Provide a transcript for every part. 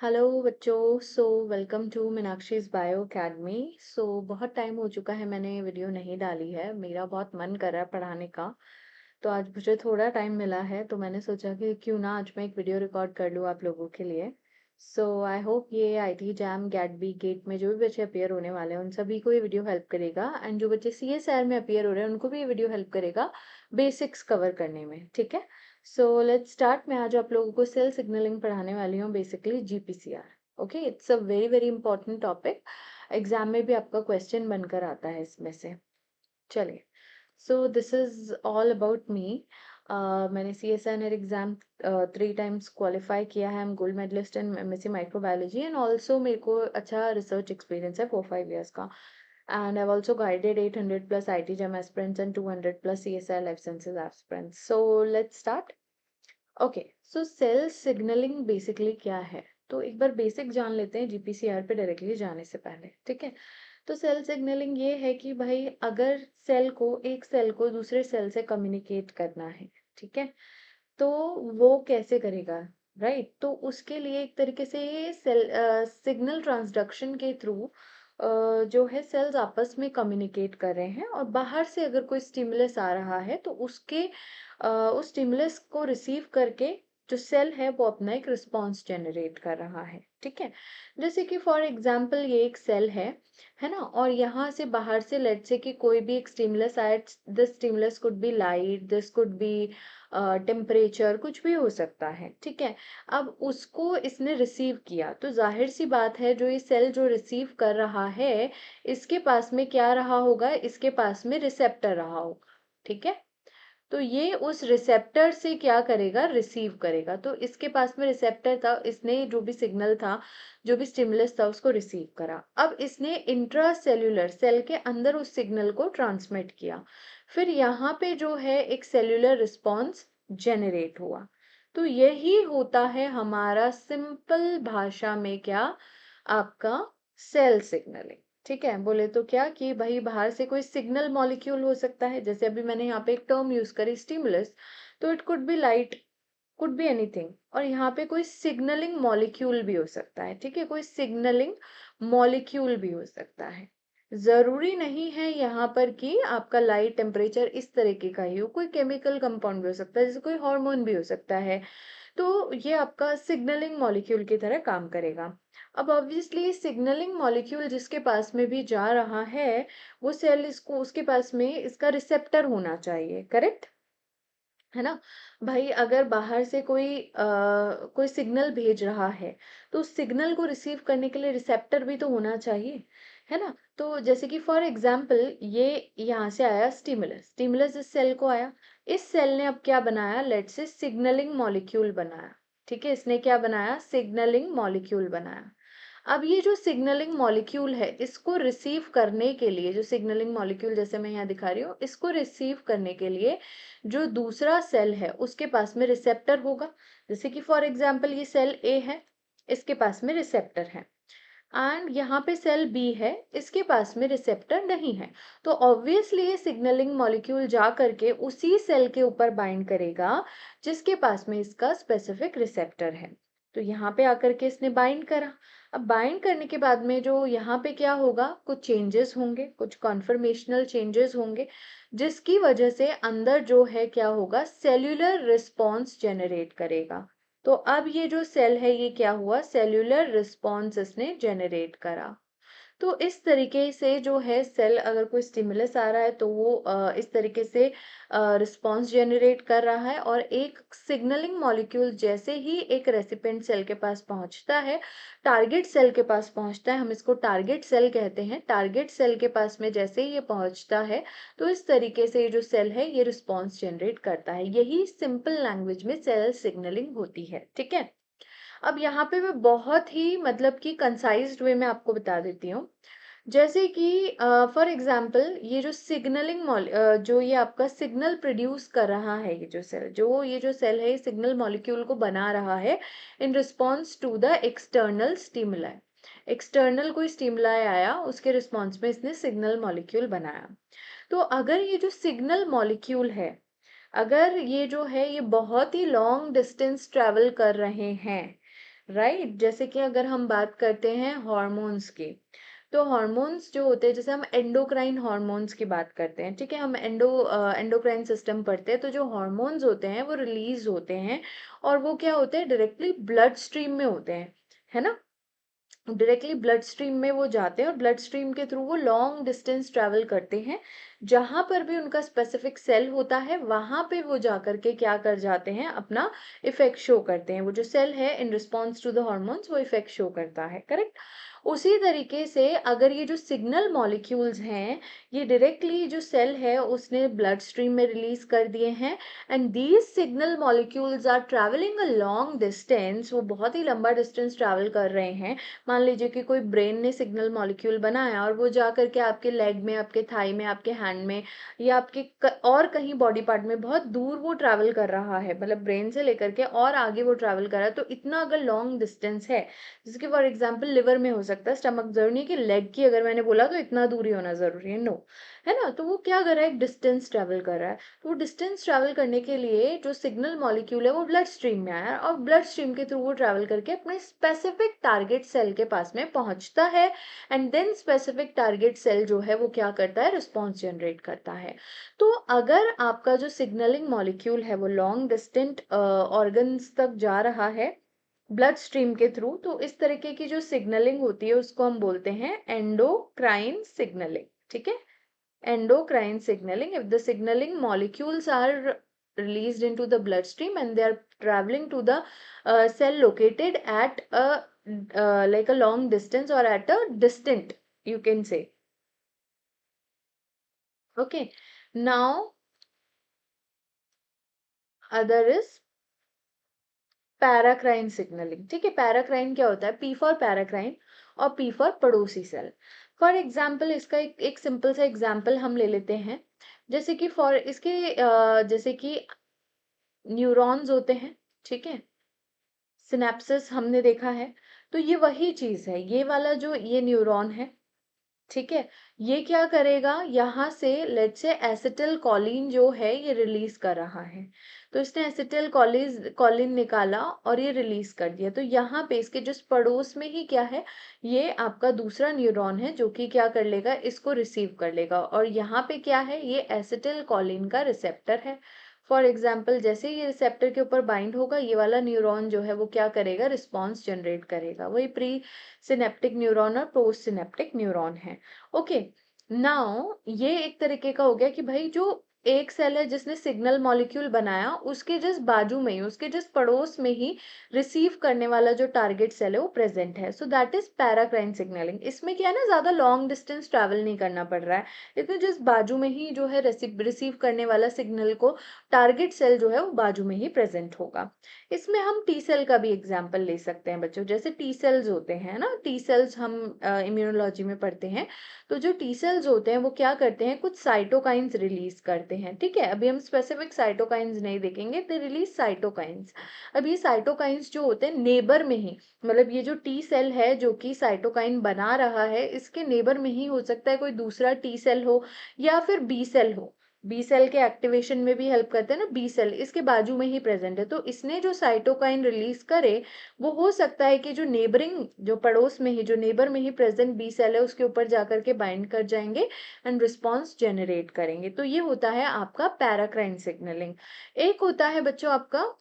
Hello बच्चों। Welcome to Meenakshi's bio academy. बहुत time हो चुका है, मैंने वीडियो नहीं डाली है। मेरा बहुत मन कर रहा है पढ़ाने का, तो आज मुझे थोड़ा टाइम मिला है, तो मैंने सोचा कि क्यों ना आज मैं एक वीडियो रिकॉर्ड कर लूँ आप लोगों के लिए। आई होप ये IIT JAM GATE B GATE में जो भी बच्चे अपियर होने वाले हैं उन सभी को ये वीडियो हेल्प करेगा, एंड जो बच्चे सीएसआर में अपियर हो रहे हैं उनको भी ये वीडियो हेल्प करेगा बेसिक्स कवर करने में। ठीक है, लेट्स स्टार्ट। मैं आज आप लोगों को सेल सिग्नलिंग पढ़ाने वाली हूँ, basically GPCR. Okay, it's a very very important topic. Exam में भी आपका क्वेश्चन बनकर आता है इसमें से। चलिए, this is all about me. मैंने C S N exam 3 times qualify किया है। I am gold medalist in MSc microbiology, and also मेरे को अच्छा रिसर्च एक्सपीरियंस है 4-5 years का। And I've also guided 800 plus IT Jam aspirants and 200 plus CSI Life Sciences aspirants. So let's start. Okay, cell signalling basically क्या है, तो एक बार basic जान लेते हैं जीपीसीआर पे डायरेक्टली जाने से पहले। ठीक है, तो सेल सिग्नलिंग ये है कि भाई अगर एक सेल को दूसरे सेल से कम्युनिकेट करना है, ठीक है, तो वो कैसे करेगा। राइट, तो उसके लिए एक तरीके से सेल सिग्नल ट्रांसडक्शन के थ्रू जो है सेल्स आपस में कम्युनिकेट कर रहे हैं, और बाहर से अगर कोई स्टिमुलस आ रहा है तो उस स्टिमुलस को रिसीव करके जो सेल है वो अपना एक रिस्पॉन्स जनरेट कर रहा है। ठीक है, जैसे कि फॉर एग्जांपल ये एक सेल है ना, और यहाँ से बाहर से लेट्स से कि कोई भी एक स्टिमुलस आए। This stimulus could be light, this could be temperature, कुछ भी हो सकता है। ठीक है, अब उसको इसने रिसीव किया, तो जाहिर सी बात है जो ये सेल जो रिसीव कर रहा है, इसके पास में क्या रहा होगा, इसके पास में रिसेप्टर रहा होगा। ठीक है, तो ये उस रिसेप्टर से क्या करेगा, रिसीव करेगा। तो इसके पास में रिसेप्टर था, इसने जो भी सिग्नल था, जो भी स्टिमुलस था, उसको रिसीव करा। अब इसने इंट्रा सेल्यूलर सेल के अंदर उस सिग्नल को ट्रांसमिट किया। फिर यहाँ पे जो है एक सेल्यूलर रिस्पॉन्स जेनरेट हुआ। तो यही होता है हमारा सिंपल भाषा में क्या, आपका सेल सिग्नलिंग। ठीक है, बोले तो क्या कि भाई बाहर से कोई सिग्नल मॉलिक्यूल हो सकता है, जैसे अभी मैंने यहाँ पे एक टर्म यूज करी स्टिमुलस, तो it could be light, could be anything. और यहाँ पे कोई सिग्नलिंग मॉलिक्यूल भी हो सकता है। ठीक है, कोई सिग्नलिंग मॉलिक्यूल भी हो सकता है। जरूरी नहीं है यहाँ पर कि आपका लाइट टेम्परेचर इस तरीके का ही हो, कोई केमिकल कंपाउंड भी हो सकता है, जैसे कोई हार्मोन भी हो सकता है। तो ये आपका सिग्नलिंग मॉलिक्यूल की तरह काम करेगा। अब ऑब्वियसली सिग्नलिंग मॉलिक्यूल जिसके पास में भी जा रहा है, वो सेल इसको उसके पास में इसका रिसेप्टर होना चाहिए। करेक्ट है ना भाई, अगर बाहर से कोई सिग्नल भेज रहा है, तो उस सिग्नल को रिसीव करने के लिए रिसेप्टर भी तो होना चाहिए, है ना। तो जैसे कि फॉर एग्जांपल ये यहाँ से आया स्टिमुलस, स्टिमुलस इस सेल को आया, इस सेल ने अब क्या बनाया, लेट से सिग्नलिंग मॉलिक्यूल बनाया। ठीक है, इसने क्या बनाया, सिग्नलिंग मॉलिक्यूल बनाया। अब ये जो सिग्नलिंग मॉलिक्यूल है, इसको रिसीव करने के लिए, जो सिग्नलिंग मॉलिक्यूल जैसे मैं यहाँ दिखा रही हूँ, इसको रिसीव करने के लिए जो दूसरा सेल है उसके पास में रिसेप्टर होगा। जैसे कि फॉर एग्जांपल ये सेल ए है, इसके पास में रिसेप्टर है, एंड यहाँ पे सेल बी है, इसके पास में रिसेप्टर नहीं है। तो ऑब्वियसली ये सिग्नलिंग मॉलिक्यूल जा करके उसी सेल के ऊपर बाइंड करेगा जिसके पास में इसका स्पेसिफिक रिसेप्टर है। तो यहाँ पे आकर के इसने बाइंड करा। अब बाइंड करने के बाद में जो यहाँ पे क्या होगा, कुछ चेंजेस होंगे, कुछ कॉन्फर्मेशनल चेंजेस होंगे, जिसकी वजह से अंदर जो है क्या होगा, सेल्यूलर रिस्पॉन्स जेनरेट करेगा। तो अब ये जो सेल है ये क्या हुआ, सेल्यूलर रिस्पॉन्स इसने जेनरेट करा। तो इस तरीके से जो है सेल, अगर कोई स्टिमुलस आ रहा है तो वो इस तरीके से रिस्पॉन्स जनरेट कर रहा है, और एक सिग्नलिंग मॉलिक्यूल जैसे ही एक रेसिपिएंट सेल के पास पहुंचता है, टारगेट सेल के पास पहुंचता है, हम इसको टारगेट सेल कहते हैं, टारगेट सेल के पास में जैसे ही ये पहुंचता है, तो इस तरीके से ये जो सेल है ये रिस्पॉन्स जनरेट करता है। यही सिंपल लैंग्वेज में सेल सिग्नलिंग होती है। ठीक है, अब यहाँ पे मैं बहुत ही मतलब कि कंसाइज्ड वे में आपको बता देती हूँ। जैसे कि फॉर एग्जांपल ये जो जो ये आपका सिग्नल प्रोड्यूस कर रहा है, ये जो सेल है ये सिग्नल मॉलिक्यूल को बना रहा है in response to the external stimuli. External कोई स्टिमुलाई आया, उसके रिस्पॉन्स में इसने सिग्नल मॉलिक्यूल बनाया। तो अगर ये जो सिग्नल मॉलिक्यूल है, अगर ये जो है ये बहुत ही लॉन्ग डिस्टेंस ट्रेवल कर रहे हैं, राइट। जैसे कि अगर हम बात करते हैं हॉर्मोन्स की, तो हॉर्मोन्स जो होते हैं, जैसे हम एंडोक्राइन हॉर्मोन्स की बात करते हैं, ठीक है, हम एंडोक्राइन सिस्टम पढ़ते हैं, तो जो हॉर्मोन्स होते हैं वो रिलीज होते हैं, और वो क्या होते हैं, डायरेक्टली ब्लड स्ट्रीम में होते हैं, है ना। डायरेक्टली ब्लड स्ट्रीम में वो जाते हैं और ब्लड स्ट्रीम के थ्रू वो लॉन्ग डिस्टेंस ट्रैवल करते हैं। जहां पर भी उनका स्पेसिफिक सेल होता है वहां पे वो जा करके क्या कर जाते हैं, अपना इफेक्ट शो करते हैं। वो जो सेल है in response to the hormones वो इफेक्ट शो करता है, करेक्ट। उसी तरीके से अगर ये जो सिग्नल मॉलिक्यूल्स हैं, ये डायरेक्टली जो सेल है उसने ब्लड स्ट्रीम में रिलीज कर दिए हैं, and these signal molecules are travelling a long distance, वो बहुत ही लंबा डिस्टेंस ट्रैवल कर रहे हैं। मान लीजिए कि कोई ब्रेन ने सिग्नल मॉलिक्यूल बनाया और वो जा करके आपके लेग में, आपके थाई में, आपके हैंड में, या आपके और कहीं बॉडी पार्ट में बहुत दूर वो ट्रैवल कर रहा है, मतलब ब्रेन से लेकर के और आगे वो ट्रैवल कर रहा है। तो इतना अगर लॉन्ग डिस्टेंस है, जैसे कि फॉर एग्जांपल लिवर में हो सकता है, स्टमक जरूरी नहीं कि लेग की अगर मैंने बोला तो इतना दूरी होना जरूरी है, नो, है ना। तो वो क्या कर रहा है, एक डिस्टेंस ट्रैवल कर रहा है। तो वो डिस्टेंस ट्रैवल करने के लिए जो सिग्नल मॉलिक्यूल है वो ब्लड स्ट्रीम में आया, और ब्लड स्ट्रीम के थ्रू वो ट्रैवल करके अपने स्पेसिफिक टारगेट सेल के पास में पहुंचता है, and then specific target cell जो है वो क्या करता है, रिस्पॉन्स जनरेट करता है। तो अगर आपका जो सिग्नलिंग मॉलिक्यूल है वो लॉन्ग डिस्टेंट ऑर्गन्स तक जा रहा है ब्लड स्ट्रीम के थ्रू, तो इस तरीके की जो सिग्नलिंग होती है उसको हम बोलते हैं एंडोक्राइन सिग्नलिंग, ठीक है। endocrine signaling, if the signaling molecules are released into the bloodstream and they are traveling to the cell located at a like a long distance or at a distant, you can say. Okay, now other is paracrine signalling, ठीक है। Paracrine क्या होता है, P for paracrine और P for पड़ोसी cell. For example इसका एक simple सा एग्जाम्पल हम ले लेते हैं, जैसे कि फॉर इसके जैसे कि न्यूरॉन्स होते हैं, ठीक है, सिनेप्सिस हमने देखा है। तो ये वही चीज है, ये वाला जो ये न्यूरॉन है, ठीक है, ये क्या करेगा, यहाँ से लेट से एसिटिल कॉलिन जो है ये रिलीज कर रहा है। तो इसने एसिटिल कॉलिन निकाला और ये रिलीज कर दिया। तो यहाँ पे इसके जिस पड़ोस में ही क्या है, ये आपका दूसरा न्यूरॉन है जो कि क्या कर लेगा, इसको रिसीव कर लेगा, और यहाँ पे क्या है, ये एसिटिल कॉलिन का रिसेप्टर है। फॉर एग्जाम्पल जैसे ये रिसेप्टर के ऊपर बाइंड होगा, ये वाला न्यूरॉन जो है वो क्या करेगा, रिस्पॉन्स जनरेट करेगा। वही प्री सिनेप्टिक न्यूरॉन और पोस्ट सिनेप्टिक न्यूरॉन है। ओके, नाउ ये एक तरीके का हो गया कि भाई जो एक सेल है जिसने सिग्नल मॉलिक्यूल बनाया, उसके जस्ट बाजू में ही, उसके जस्ट पड़ोस में ही रिसीव करने वाला जो टारगेट सेल है वो प्रेजेंट है। So that is paracrine signalling. इसमें क्या है ना, ज्यादा लॉन्ग डिस्टेंस ट्रैवल नहीं करना पड़ रहा है, इसमें जस्ट बाजू में ही जो है रिसीव करने वाला सिग्नल को टारगेट सेल जो है वो बाजू में ही प्रेजेंट होगा। इसमें हम टी सेल का भी एग्जाम्पल ले सकते हैं बच्चों। जैसे टी सेल्स होते हैं ना, टी सेल्स हम इम्यूनोलॉजी में पढ़ते हैं। तो जो टी सेल्स होते हैं वो क्या करते हैं, कुछ साइटोकाइंस रिलीज करते हैं, ठीक है। अभी हम स्पेसिफिक साइटोकाइंस नहीं देखेंगे, दे रिलीज साइटोकाइंस। अब ये साइटोकाइंस जो होते हैं नेबर में ही, मतलब ये जो टी सेल है जो कि साइटोकाइन बना रहा है, इसके नेबर में ही हो सकता है कोई दूसरा टी सेल हो या फिर बी सेल हो। बी सेल के एक्टिवेशन में भी हेल्प करते हैं ना, बी सेल इसके बाजू में ही प्रेजेंट है। तो इसने जो साइटोकाइन रिलीज करे, वो हो सकता है कि जो नेबरिंग, जो पड़ोस में ही, जो नेबर में ही प्रेजेंट बी सेल है उसके ऊपर जाकर के बाइंड कर जाएंगे एंड रिस्पॉन्स जनरेट करेंगे। तो ये होता है आपका पैराक्राइन सिग्नलिंग। एक होता है बच्चों आपका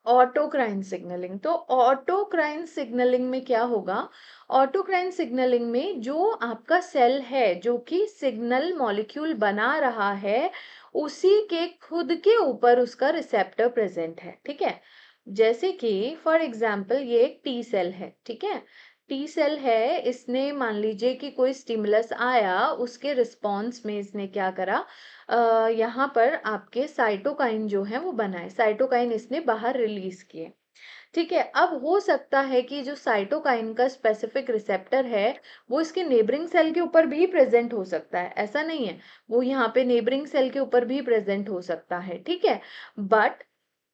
ऑटोक्राइन सिग्नलिंग। तो ऑटोक्राइन सिग्नलिंग में क्या होगा, ऑटोक्राइन सिग्नलिंग में जो आपका सेल है जो कि सिग्नल मॉलिक्यूल बना रहा है, उसी के खुद के ऊपर उसका रिसेप्टर प्रेजेंट है, ठीक है। जैसे कि फॉर एग्जांपल ये एक टी सेल है, ठीक है। टी सेल है, इसने मान लीजिए कि कोई स्टिमुलस आया, उसके रिस्पॉन्स में इसने क्या करा, यहाँ पर आपके साइटोकाइन जो है वो बनाए, साइटोकाइन इसने बाहर रिलीज किए, ठीक है। अब हो सकता है कि जो साइटोकाइन का स्पेसिफिक रिसेप्टर है वो इसके नेबरिंग सेल के ऊपर भी प्रेजेंट हो सकता है, ऐसा नहीं है, वो यहाँ पे नेबरिंग सेल के ऊपर भी प्रेजेंट हो सकता है, ठीक है। बट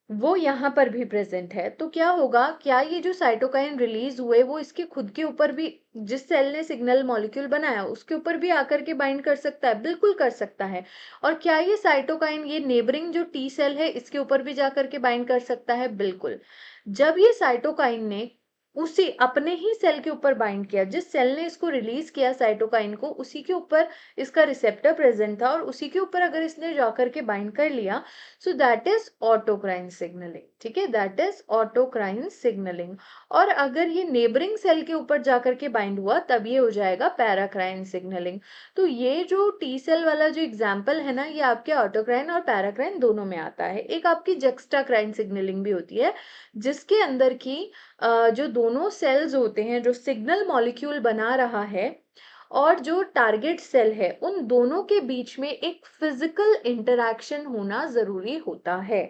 वो यहाँ पर भी प्रेजेंट है, तो क्या होगा, क्या ये जो साइटोकाइन रिलीज हुए वो इसके खुद के ऊपर भी, जिस सेल ने सिग्नल मॉलिक्यूल बनाया उसके ऊपर भी आकर के बाइंड कर सकता है, बिल्कुल कर सकता है। और क्या ये साइटोकाइन ये नेबरिंग जो टी सेल है इसके ऊपर भी जाकर के बाइंड कर सकता है, बिल्कुल। जब ये साइटोकाइन ने उसी अपने ही सेल के ऊपर बाइंड किया, जिस सेल ने इसको रिलीज किया साइटोकाइन को, उसी के ऊपर इसका रिसेप्टर प्रेजेंट था और उसी के ऊपर अगर इसने जाकर के बाइंड कर लिया, so that is autocrine signalling. ठीक है, दैट इज ऑटोक्राइन सिग्नलिंग। और अगर ये नेबरिंग सेल के ऊपर जाकर के बाइंड हुआ, तब ये हो जाएगा पैराक्राइन सिग्नलिंग। तो ये जो टी सेल वाला जो एग्जाम्पल है ना, ये आपके ऑटोक्राइन और पैराक्राइन दोनों में आता है। एक आपकी जक्स्टाक्राइन सिग्नलिंग भी होती है, जिसके अंदर की जो दोनों सेल्स होते हैं, जो सिग्नल मॉलिक्यूल बना रहा है और जो टारगेट सेल है, उन दोनों के बीच में एक फिजिकल इंटरैक्शन होना जरूरी होता है।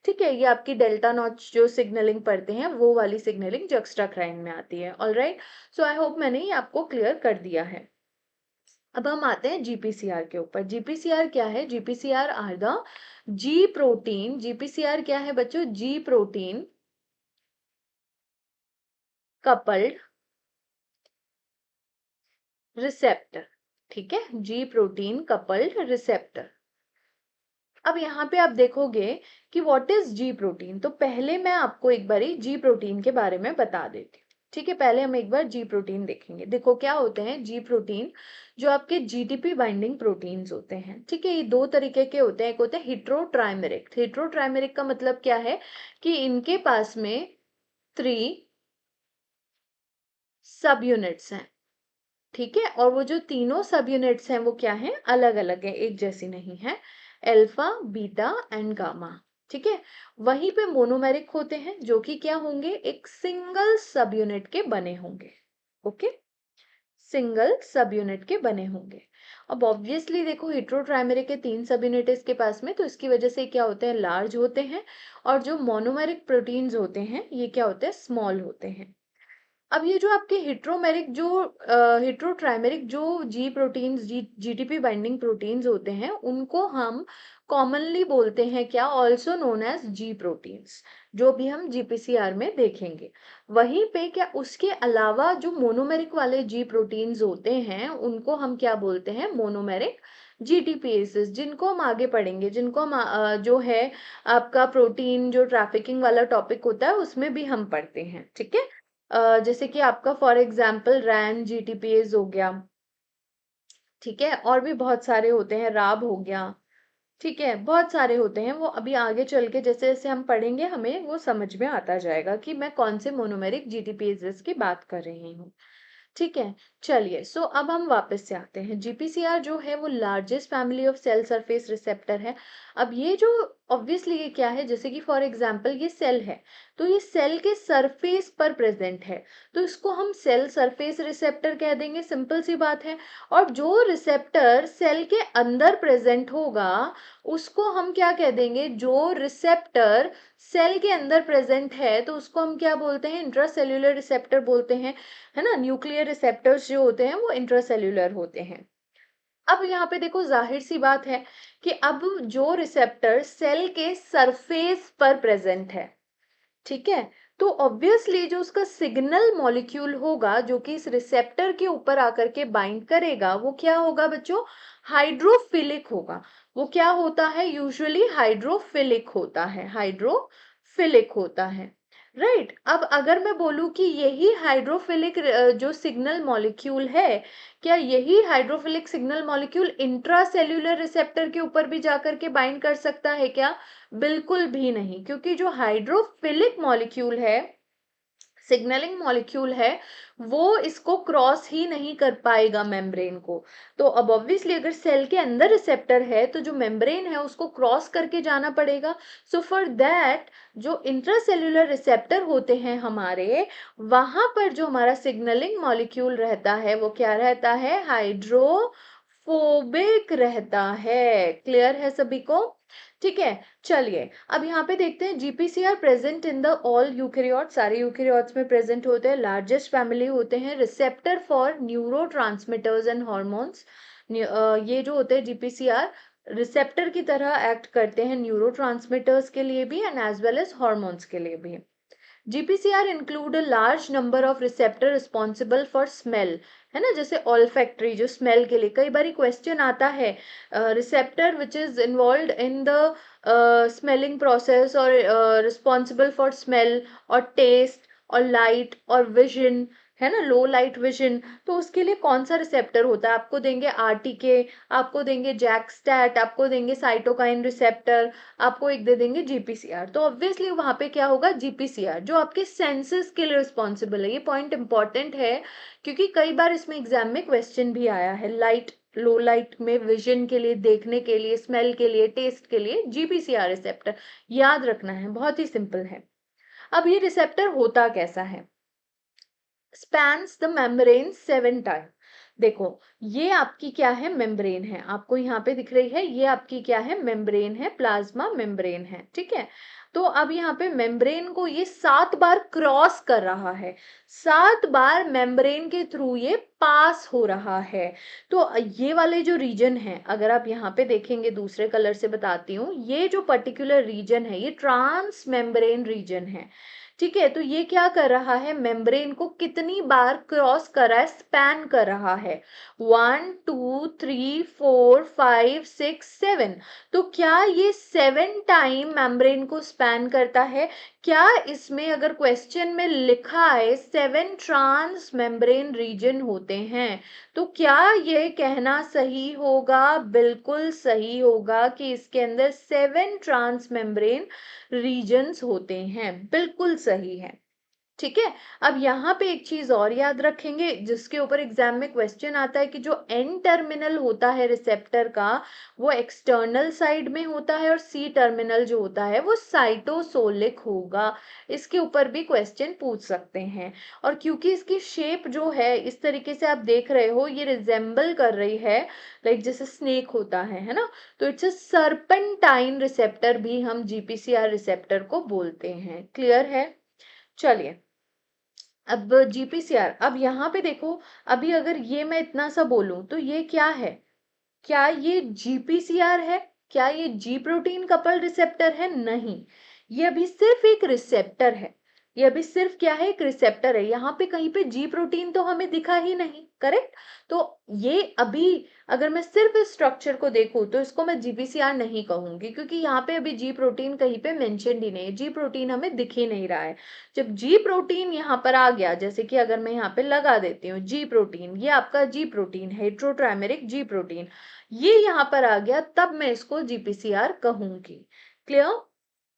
ठीक है, ये आपकी डेल्टा नॉच जो सिग्नलिंग पढ़ते हैं, वो वाली सिग्नलिंग जक्स्टाक्राइन में आती है। ऑलराइट, सो आई होप मैंने ये आपको क्लियर कर दिया है। अब हम आते हैं जीपीसीआर के ऊपर। जीपीसीआर क्या है? GPCR are the G protein. GPCR क्या है बच्चों? G protein coupled receptor. ठीक है, जी प्रोटीन कपल्ड रिसेप्टर। अब यहाँ पे आप देखोगे कि व्हाट इज जी प्रोटीन। तो पहले मैं आपको एक बारी जी प्रोटीन के बारे में बता देती हूँ। ठीक है, पहले हम एक बार जी प्रोटीन देखेंगे। देखो क्या होते हैं जी प्रोटीन, जो आपके जीटीपी बाइंडिंग प्रोटीन्स होते हैं। ठीक है, ये दो तरीके के होते हैं। एक होते हैं हिट्रोट्राइमेरिक। हिट्रोट्राइमेरिक का मतलब क्या है कि इनके पास में 3 सब यूनिट्स हैं। ठीक है, और वो जो तीनों सब यूनिट्स हैं वो क्या हैं? अलग अलग है, एक जैसी नहीं है। Alpha, beta and gamma. ठीक है, वहीं पे मोनोमेरिक होते हैं, जो कि क्या होंगे? एक सिंगल सब यूनिट के बने होंगे। ओके, सिंगल सब यूनिट के बने होंगे। अब ऑब्वियसली देखो, हेट्रोट्राइमेरिक के 3 सब यूनिट इसके पास में, तो इसकी वजह से क्या होते हैं? लार्ज होते हैं। और जो मोनोमेरिक प्रोटीन्स होते हैं, ये क्या होते हैं? स्मॉल होते हैं। अब ये जो आपके हिट्रोमेरिक जो हिट्रोट्राइमेरिक जो जी प्रोटीन्स, जीटीपी बाइंडिंग प्रोटीन्स होते हैं, उनको हम कॉमनली बोलते हैं क्या? ऑल्सो नोन एज जी प्रोटीन्स, जो भी हम जीपीसीआर में देखेंगे। वहीं पे क्या उसके अलावा जो मोनोमेरिक वाले जी प्रोटीन्स होते हैं, उनको हम क्या बोलते हैं? मोनोमेरिक जीटीपीएसेस, जिनको हम आगे पढ़ेंगे, जिनको हम जो है आपका प्रोटीन जो ट्रैफिकिंग वाला टॉपिक होता है, उसमें भी हम पढ़ते हैं। ठीक है, जैसे कि आपका फॉर एग्जाम्पल रैन जीटीपीएस हो गया। ठीक है, और भी बहुत सारे होते हैं, राब हो गया। ठीक है, बहुत सारे होते हैं, वो अभी आगे चल के जैसे जैसे हम पढ़ेंगे, हमें वो समझ में आता जाएगा कि मैं कौन से मोनोमेरिक जीटीपीएस की बात कर रही हूँ। ठीक है, चलिए, सो अब हम वापस से आते हैं। जीपीसीआर जो है वो largest family of cell surface receptor है। अब ये जो ऑब्वियसली ये क्या है, जैसे कि फॉर एग्जांपल ये सेल है, तो ये सेल के सरफेस पर प्रेजेंट है, तो इसको हम सेल सरफेस रिसेप्टर कह देंगे। सिंपल सी बात है। और जो रिसेप्टर सेल के अंदर प्रेजेंट होगा, उसको हम क्या कह देंगे? जो रिसेप्टर सेल के अंदर प्रेजेंट है, तो उसको हम क्या बोलते हैं? इंट्रासेल्यूलर रिसेप्टर बोलते हैं, है ना। न्यूक्लियर रिसेप्टर्स जो होते हैं वो इंट्रासेल्यूलर होते हैं। अब यहाँ पे देखो, जाहिर सी बात है कि अब जो रिसेप्टर सेल के सरफेस पर प्रेजेंट है, ठीक है, तो ऑब्वियसली जो उसका सिग्नल मॉलिक्यूल होगा, जो कि इस रिसेप्टर के ऊपर आकर के बाइंड करेगा, वो क्या होगा बच्चों? हाइड्रोफिलिक होगा। वो क्या होता है? यूजुअली हाइड्रोफिलिक होता है, हाइड्रोफिलिक होता है। राइट, अब अगर मैं बोलूं कि यही हाइड्रोफिलिक जो सिग्नल मॉलिक्यूल है, क्या यही hydrophilic signal molecule intracellular receptor के ऊपर भी जाकर के बाइंड कर सकता है क्या? बिल्कुल भी नहीं, क्योंकि जो हाइड्रोफिलिक मॉलिक्यूल है, सिग्नलिंग मॉलिक्यूल है, वो इसको क्रॉस ही नहीं कर पाएगा मेम्ब्रेन को। तो अब ऑब्वियसली अगर सेल के अंदर रिसेप्टर है, तो जो मेम्ब्रेन है उसको क्रॉस करके जाना पड़ेगा। सो फॉर दैट जो इंट्रासेल्यूलर रिसेप्टर होते हैं हमारे, वहां पर जो हमारा सिग्नलिंग मॉलिक्यूल रहता है, वो क्या रहता है? हाइड्रोफोबिक रहता है। क्लियर है सभी को? ठीक है, चलिए अब यहाँ पे देखते हैं। GPCR present in the all eukaryote, सारे यूकेरियोट्स में प्रेजेंट होते हैं। लार्जेस्ट फैमिली होते हैं। Receptor for neuro transmitters and hormones. ये जो होते हैं जीपीसीआर, रिसेप्टर की तरह एक्ट करते हैं न्यूरो के लिए भी and as well as hormones के लिए भी। GPCR include a large number of receptor responsible for smell, है ना, जैसे ऑल्फैक्टरी जो स्मेल के लिए, कई बार क्वेश्चन आता है, receptor which is involve in the smelling process और रिस्पॉन्सिबल फॉर स्मेल और टेस्ट और लाइट और विजन, है ना, लो लाइट विजन, तो उसके लिए कौन सा रिसेप्टर होता है, आपको देंगे आरटीके, आपको देंगे जैकस्टैट, आपको देंगे साइटोकाइन रिसेप्टर, आपको एक दे देंगे जीपीसीआर। तो ऑब्वियसली वहां पे क्या होगा, जीपीसीआर, जो आपके सेंसेस के लिए रिस्पॉन्सिबल है। ये पॉइंट इंपॉर्टेंट है क्योंकि कई बार इसमें एग्जाम में क्वेश्चन भी आया है, लाइट लो लाइट में विजन के लिए, देखने के लिए, स्मेल के लिए, टेस्ट के लिए जीपीसीआर रिसेप्टर याद रखना है, बहुत ही सिंपल है। अब ये रिसेप्टर होता कैसा है, स्पैन्स द मेम्ब्रेन 7 टाइम। देखो ये आपकी क्या है, मेम्ब्रेन है, आपको यहाँ पे दिख रही है, ये आपकी क्या है, मेम्ब्रेन है, प्लाज्मा मेम्ब्रेन है, ठीक है। तो अब यहाँ पे मेम्ब्रेन को ये 7 बार क्रॉस कर रहा है, 7 बार मेम्ब्रेन के थ्रू ये पास हो रहा है। तो ये वाले जो रीजन है, अगर आप यहाँ पे देखेंगे, दूसरे कलर से बताती हूँ, ये जो पर्टिकुलर रीजन है ये ट्रांस मेम्ब्रेन रीजन है, ठीक है। तो ये क्या कर रहा है, मेम्ब्रेन को कितनी बार क्रॉस कर रहा है, स्पैन कर रहा है, 1 2 3 4 5 6 7। तो क्या ये 7 टाइम मेम्ब्रेन को स्पैन करता है? क्या इसमें अगर क्वेश्चन में लिखा है 7 ट्रांस मेम्ब्रेन रीजन होते हैं, तो क्या ये कहना सही होगा? बिल्कुल सही होगा कि इसके अंदर 7 ट्रांस मेम्ब्रेन रीजन्स होते हैं, बिल्कुल सही है, ठीक है। अब यहाँ पे एक चीज और याद रखेंगे, जिसके ऊपर एग्जाम में क्वेश्चन आता है कि जो एन टर्मिनल होता है रिसेप्टर का, वो एक्सटर्नल साइड में होता है और सी टर्मिनल जो होता है वो साइटोसोलिक होगा। इसके ऊपर भी क्वेश्चन पूछ सकते हैं। और क्योंकि इसकी शेप जो है इस तरीके से आप देख रहे हो, ये रिजेंबल कर रही है लाइक जैसे स्नेक होता है ना, तो इट्स अ सर्पेंटाइन रिसेप्टर भी हम जीपीसीआर रिसेप्टर को बोलते हैं। क्लियर है? चलिए, अब जीपीसीआर, अब यहाँ पे देखो, अभी अगर ये मैं इतना सा बोलूं तो ये क्या है, क्या ये जीपीसीआर है? क्या ये जी प्रोटीन कपल रिसेप्टर है? नहीं, ये अभी सिर्फ एक रिसेप्टर है, ये अभी सिर्फ क्या है, एक रिसेप्टर है। यहाँ पे कहीं पे जी प्रोटीन तो हमें दिखा ही नहीं, करेक्ट। तो ये अभी अगर मैं सिर्फ इस स्ट्रक्चर को देखूं तो इसको मैं जीपीसीआर नहीं कहूंगी, क्योंकि यहाँ पे अभी जी प्रोटीन कहीं पे मेंशन ही नहीं है, जी प्रोटीन हमें दिख ही नहीं रहा है। जब जी प्रोटीन यहाँ पर आ गया, जैसे कि अगर मैं यहाँ पे लगा देती हूँ जी प्रोटीन, ये आपका जी प्रोटीन है, हेट्रोट्राइमेरिक जी प्रोटीन, ये यहाँ पर आ गया, तब मैं इसको जीपीसीआर कहूंगी। क्लियर?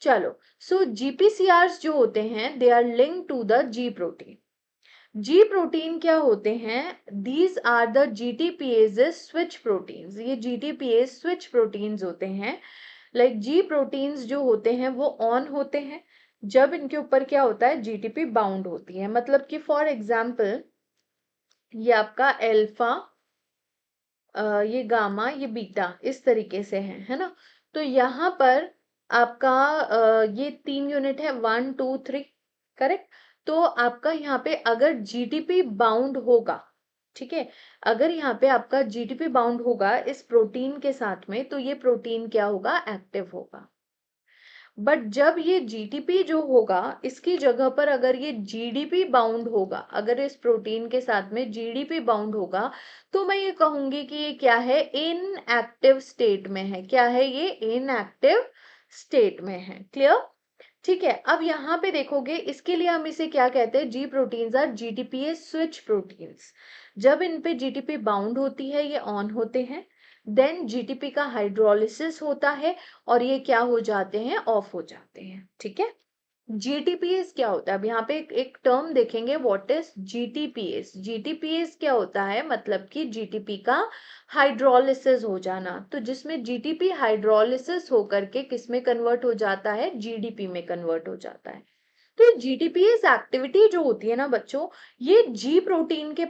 चलो, सो जीपीसीआर जो होते हैं they are link to the G protein. G protein क्या होते हैं? These are the GTPase switch proteins, ये जीटीपीएज स्विच प्रोटीन्स होते हैं। लाइक जी प्रोटीन्स जो होते हैं वो ऑन होते हैं जब इनके ऊपर क्या होता है, जीटीपी बाउंड होती है। मतलब कि फॉर एग्जाम्पल ये आपका एल्फा, ये गामा, ये बीटा, इस तरीके से है ना। तो यहाँ पर आपका ये 3 यूनिट है, 1 2 3, करेक्ट। तो आपका यहाँ पे अगर जीटीपी बाउंड होगा, ठीक है, अगर यहाँ पे आपका जीटीपी बाउंड होगा इस प्रोटीन के साथ में, तो ये प्रोटीन क्या होगा, एक्टिव होगा। बट जब ये जीटीपी जो होगा इसकी जगह पर अगर ये जीडीपी बाउंड होगा, अगर इस प्रोटीन के साथ में जीडीपी बाउंड होगा, तो मैं ये कहूंगी कि ये क्या है, इनएक्टिव स्टेट में है। क्या है ये? इनएक्टिव स्टेट में है। क्लियर? ठीक है। अब यहाँ पे देखोगे, इसके लिए हम इसे क्या कहते हैं, जी प्रोटीन्स आर जीटीपीएस स्विच प्रोटीन्स। जब इन पे जीटीपी बाउंड होती है ये ऑन होते हैं, देन जीटीपी का हाइड्रोलिसिस होता है और ये क्या हो जाते हैं, ऑफ हो जाते हैं। ठीक है। जीटीपीएस क्या होता है? अब यहाँ पे एक टर्म देखेंगे, व्हाट इज जीटीपीएस। जीटीपीएस क्या होता है? मतलब कि जीटीपी का हाइड्रोलिसिस हो जाना। तो जिसमें जीटीपी हाइड्रोलिसिस होकर के किस में कन्वर्ट हो जाता है, जीडीपी में कन्वर्ट हो जाता है। तो जीटीपीएस एक्टिविटी जो होती है ना बच्चों, ये जी प्रोटीन के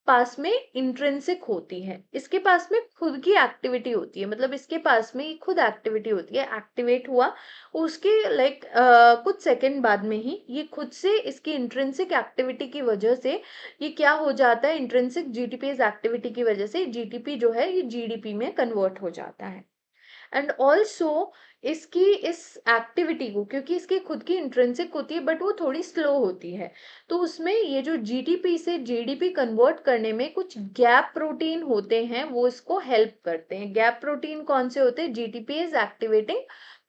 पास में इंट्रिंसिक होती है, इसके पास में खुद की एक्टिविटी होती है। मतलब इसके पास में खुद एक्टिविटी होती है, एक्टिवेट हुआ उसके लाइक कुछ सेकंड बाद में ही ये खुद से इसकी इंट्रिंसिक एक्टिविटी की वजह से ये क्या हो जाता है, इंट्रिंसिक जीटीपीएस एक्टिविटी की वजह से जीटीपी जो है ये जीडीपी में कन्वर्ट हो जाता है। एंड ऑल्सो इसकी इस एक्टिविटी को, क्योंकि इसकी खुद की इंट्रिंसिक होती है बट वो थोड़ी स्लो होती है, तो उसमें ये जो जीटीपी से जीडीपी कन्वर्ट करने में कुछ गैप प्रोटीन होते हैं, वो इसको हेल्प करते हैं। गैप प्रोटीन कौन से होते हैं? जीटीपीएस एक्टिवेटिंग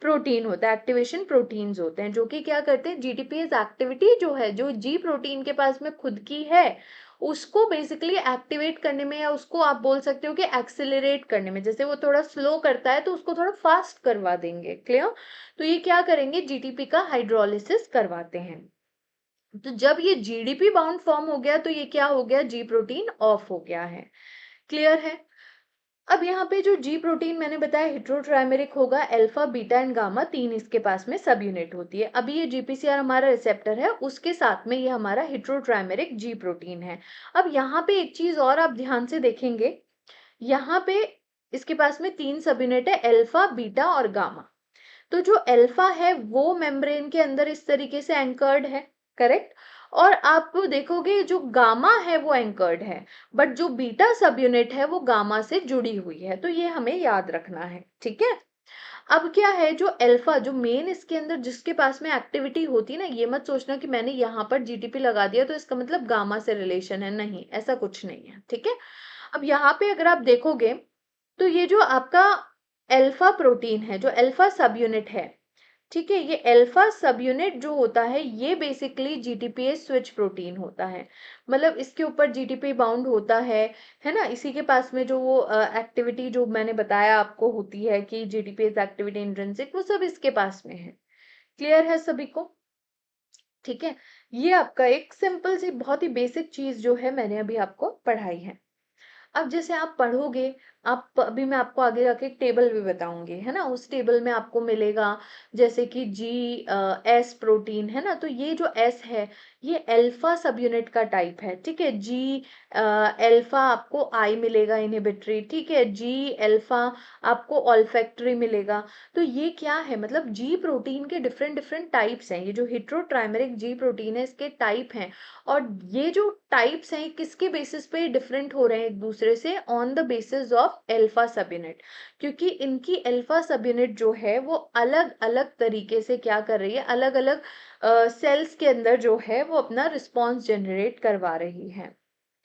प्रोटीन होता है, एक्टिवेशन प्रोटीन्स होते हैं, जो कि क्या करते हैं, जीटीपीएस एक्टिविटी जो है, जो जी प्रोटीन के पास में खुद की है, उसको बेसिकली एक्टिवेट करने में, या उसको आप बोल सकते हो कि एक्सेलरेट करने में। जैसे वो थोड़ा स्लो करता है तो उसको थोड़ा फास्ट करवा देंगे। क्लियर? तो ये क्या करेंगे, जीटीपी का हाइड्रोलिसिस करवाते हैं। तो जब ये जीडीपी बाउंड फॉर्म हो गया तो ये क्या हो गया, जी प्रोटीन ऑफ हो गया है। क्लियर है? अब यहाँ पे जो जी प्रोटीन मैंने बताया हेट्रोट्राइमेरिक होगा, अल्फा बीटा एंड गामा तीन इसके पास में सब यूनिट होती है। अभी ये जीपीसीआर हमारा रिसेप्टर है, उसके साथ में ये हमारा हेट्रोट्राइमेरिक जी प्रोटीन है। अब यहाँ पे एक चीज और आप ध्यान से देखेंगे, यहाँ पे इसके पास में तीन सब यूनिट है, अल्फा बीटा और गामा। तो जो अल्फा है वो मेम्ब्रेन के अंदर इस तरीके से एंकर्ड है, करेक्ट। और आप देखोगे जो गामा है वो एंकर्ड है, बट जो बीटा सब यूनिट है वो गामा से जुड़ी हुई है, तो ये हमें याद रखना है। ठीक है? अब क्या है, जो अल्फा, जो मेन इसके अंदर जिसके पास में एक्टिविटी होती है ना, ये मत सोचना कि मैंने यहाँ पर जीटीपी लगा दिया तो इसका मतलब गामा से रिलेशन है, नहीं, ऐसा कुछ नहीं है। ठीक है? अब यहाँ पे अगर आप देखोगे तो ये जो आपका अल्फा प्रोटीन है, जो अल्फा सब यूनिट है, ठीक है, ये अल्फा सब यूनिट जो होता है ये बेसिकली जीटीपीएस स्विच प्रोटीन होता है। मतलब इसके ऊपर जीटीपी बाउंड होता है ना। इसी के पास में जो वो एक्टिविटी जो मैंने बताया आपको होती है कि जीटीपीएस एक्टिविटी इंट्रिंसिक, वो सब इसके पास में है। क्लियर है सभी को? ठीक है, ये आपका एक सिंपल सी बहुत ही बेसिक चीज जो है मैंने अभी आपको पढ़ाई है। अब जैसे आप पढ़ोगे, आप अभी मैं आपको आगे जाके एक टेबल भी बताऊंगी, है ना। उस टेबल में आपको मिलेगा जैसे कि जी एस प्रोटीन, है ना। तो ये जो एस है ये अल्फा सब यूनिट का टाइप है। ठीक है, जी अल्फा आपको आई मिलेगा इनहिबिटरी, ठीक है, जी अल्फा आपको ऑल्फैक्टरी मिलेगा। तो ये क्या है, मतलब जी प्रोटीन के डिफरेंट डिफरेंट टाइप्स हैं। ये जो हेट्रोट्राइमेरिक जी प्रोटीन है इसके टाइप हैं, और ये जो टाइप्स हैं किसके बेसिस पे डिफरेंट हो रहे हैं एक दूसरे से, on the basis of alpha सब यूनिट, क्योंकि इनकी अल्फा सब यूनिट जो है वो अलग अलग तरीके से क्या कर रही है, अलग अलग सेल्स के अंदर जो है वो अपना रिस्पॉन्स जनरेट करवा रही है।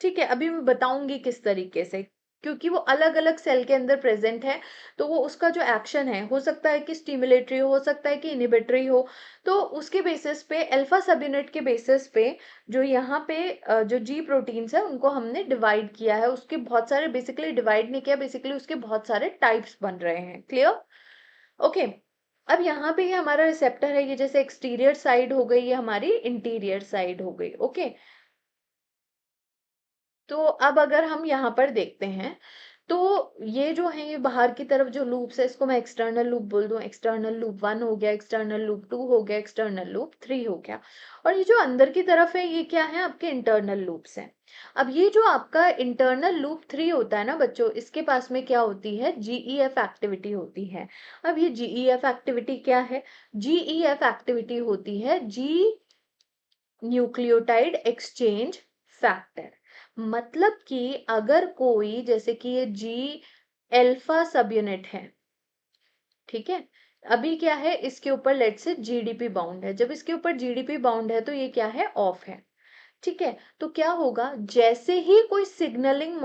ठीक है, अभी मैं बताऊंगी किस तरीके से, क्योंकि वो अलग अलग सेल के अंदर प्रेजेंट है, तो वो उसका जो एक्शन है हो सकता है कि स्टिमुलेटरी हो सकता है कि इनहिबिटरी हो। तो उसके बेसिस पे, अल्फा सब यूनिट के बेसिस पे, जो यहाँ पे जो जी प्रोटीन्स है उनको हमने डिवाइड किया है। उसके बहुत सारे, बेसिकली डिवाइड नहीं किया, बेसिकली उसके बहुत सारे टाइप्स बन रहे हैं। क्लियर? ओके। अब यहाँ पे ये हमारा रिसेप्टर है, ये जैसे एक्सटीरियर साइड हो गई, ये हमारी इंटीरियर साइड हो गई। ओके, तो अब अगर हम यहाँ पर देखते हैं तो ये जो है, ये बाहर की तरफ जो लूप्स है इसको मैं एक्सटर्नल लूप बोल दूं। एक्सटर्नल लूप 1 हो गया, एक्सटर्नल लूप 2 हो गया, एक्सटर्नल लूप 3 हो गया। और ये जो अंदर की तरफ है ये क्या है, आपके इंटरनल लूप्स हैं। अब ये जो आपका इंटरनल लूप 3 होता है ना बच्चों, इसके पास में क्या होती है, जीईएफ एक्टिविटी होती है। अब ये जीईएफ एक्टिविटी क्या है, जीईएफ एक्टिविटी होती है जी न्यूक्लियोटाइड एक्सचेंज फैक्टर। मतलब कि अगर कोई, जैसे कि ये जी अल्फा सब यूनिट है, ठीक है, अभी क्या है, इसके ऊपर लेट से जीडीपी बाउंड है। जब इसके ऊपर जीडीपी बाउंड है तो ये क्या है, ऑफ है। ठीक है, तो क्या होगा, जैसे ही कोई सिग्नलिंग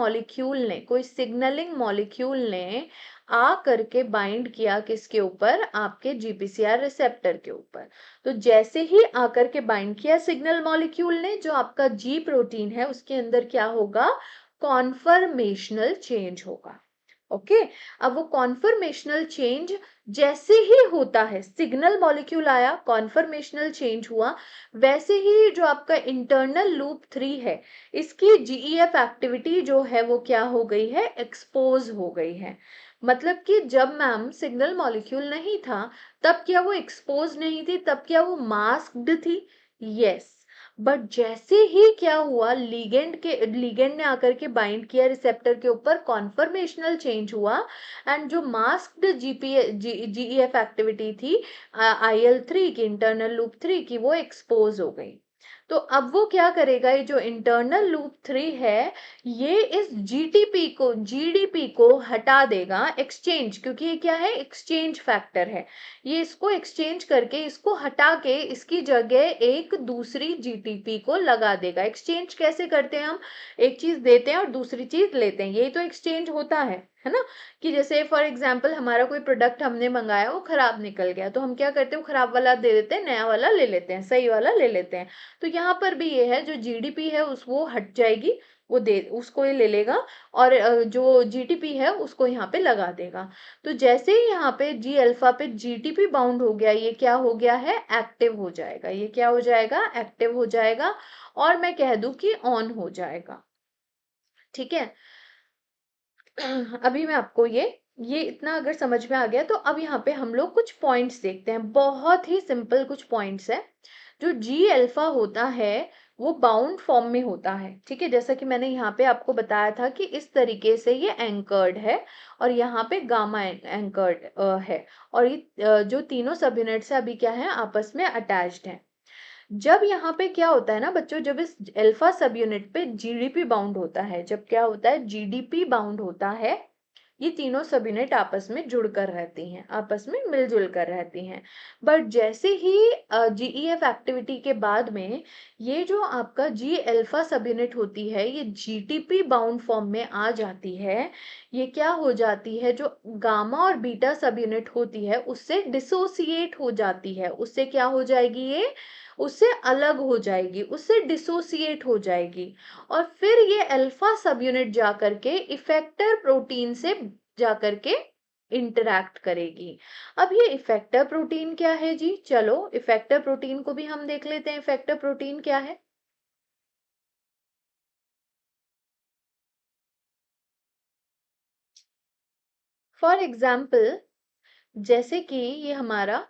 मॉलिक्यूल ने आ करके बाइंड किया किसके ऊपर, आपके जीपीसीआर रिसेप्टर के ऊपर, तो जैसे ही आकर के बाइंड किया सिग्नल मॉलिक्यूल ने, जो आपका जी प्रोटीन है उसके अंदर क्या होगा, कॉन्फर्मेशनल चेंज होगा। ओके, अब वो कॉन्फर्मेशनल चेंज जैसे ही होता है, सिग्नल मॉलिक्यूल आया, कॉन्फर्मेशनल चेंज हुआ, वैसे ही जो आपका इंटरनल लूप 3 है इसकी जीईएफ एक्टिविटी जो है वो क्या हो गई है, एक्सपोज हो गई है। मतलब कि जब मैम सिग्नल मॉलिक्यूल नहीं था तब क्या वो एक्सपोज नहीं थी, तब क्या वो मास्क्ड थी? यस। बट जैसे ही क्या हुआ, लीगेंड ने आकर के बाइंड किया रिसेप्टर के ऊपर, कॉन्फर्मेशनल चेंज हुआ, एंड जो मास्क्ड जीईएफ एक्टिविटी थी IL3 की, इंटरनल लूप 3 की, वो एक्सपोज हो गई। तो अब वो क्या करेगा, ये जो इंटरनल लूप 3 है, ये इस जीडीपी को हटा देगा, एक्सचेंज, क्योंकि ये क्या है, एक्सचेंज फैक्टर है। ये इसको एक्सचेंज करके, इसको हटा के इसकी जगह एक दूसरी जीडीपी को लगा देगा। एक्सचेंज कैसे करते हैं हम, एक चीज देते हैं और दूसरी चीज लेते हैं, यही तो एक्सचेंज होता है ना। कि जैसे फॉर एग्जाम्पल हमारा कोई प्रोडक्ट हमने मंगाया, वो खराब निकल गया, तो हम क्या करते हैं, वो खराब वाला दे देते हैं, नया वाला ले लेते हैं, सही वाला ले लेते हैं। तो यहाँ पर भी ये है, जो जीडीपी है उस वो हट जाएगी, वो दे उसको ये ले लेगा, और जो जीटीपी है उसको यहाँ पे लगा देगा। तो जैसे ही यहाँ पे जी अल्फा पे जीटीपी बाउंड हो गया, ये क्या हो गया है, एक्टिव हो जाएगा। ये क्या हो जाएगा, एक्टिव हो जाएगा, और मैं कह दूं कि ऑन हो जाएगा। ठीक है। अभी मैं आपको ये इतना अगर समझ में आ गया, तो अब यहाँ पे हम लोग कुछ पॉइंट्स देखते हैं, बहुत ही सिंपल कुछ पॉइंट्स है। जो जी अल्फा होता है वो बाउंड फॉर्म में होता है, ठीक है। जैसा कि मैंने यहाँ पे आपको बताया था कि इस तरीके से ये एंकर्ड है, और यहाँ पे गामा एंकर्ड है, और ये जो तीनों सब यूनिट्स है अभी क्या है, आपस में अटैच्ड है। जब यहाँ पे क्या होता है ना बच्चों, जब इस अल्फा सब यूनिट पे जीडीपी बाउंड होता है, जब क्या होता है, जीडीपी बाउंड होता है, ये तीनों सब यूनिट आपस में जुड़कर रहती हैं, आपस में मिलजुल कर रहती हैं। बट जैसे ही जीईएफ एक्टिविटी के बाद में ये जो आपका जी अल्फा सब यूनिट होती है, ये जीटीपी बाउंड फॉर्म में आ जाती है, ये क्या हो जाती है, जो गामा और बीटा सब यूनिट होती है उससे डिसोसिएट हो जाती है। उससे क्या हो जाएगी, ये उससे अलग हो जाएगी, उससे डिसोसिएट हो जाएगी, और फिर ये अल्फा सब यूनिट जाकर के इफेक्टर प्रोटीन से जाकर के इंटरैक्ट करेगी। अब ये इफेक्टर प्रोटीन क्या है जी, चलो इफेक्टर प्रोटीन को भी हम देख लेते हैं। इफेक्टर प्रोटीन क्या है, फॉर एग्जाम्पल जैसे कि ये हमारा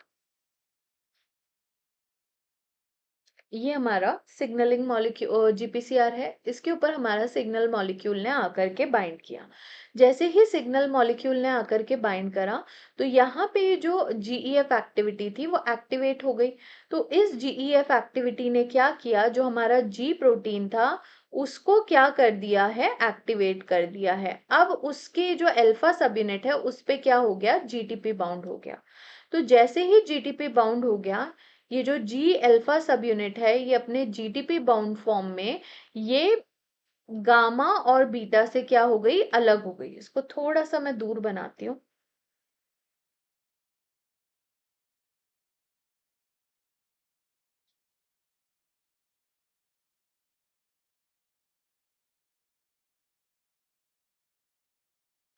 सिग्नलिंग मॉलिक्यूल जीपीसीआर है, इसके ऊपर हमारा सिग्नल मॉलिक्यूल ने आकर के बाइंड किया। जैसे ही सिग्नल मॉलिक्यूल ने आकर के बाइंड करा, तो यहाँ पे जो जीईएफ एक्टिविटी थी वो एक्टिवेट हो गई। तो इस जीईएफ एक्टिविटी ने क्या किया, जो हमारा जी प्रोटीन था उसको क्या कर दिया है, एक्टिवेट कर दिया है। अब उसके जो अल्फा सब यूनिट है उस पे क्या हो गया, जीटीपी बाउंड हो गया। तो जैसे ही जीटीपी बाउंड हो गया, ये जो जी अल्फा सब यूनिट है ये अपने जीटीपी बाउंड फॉर्म में ये गामा और बीटा से क्या हो गई, अलग हो गई। इसको थोड़ा सा मैं दूर बनाती हूँ।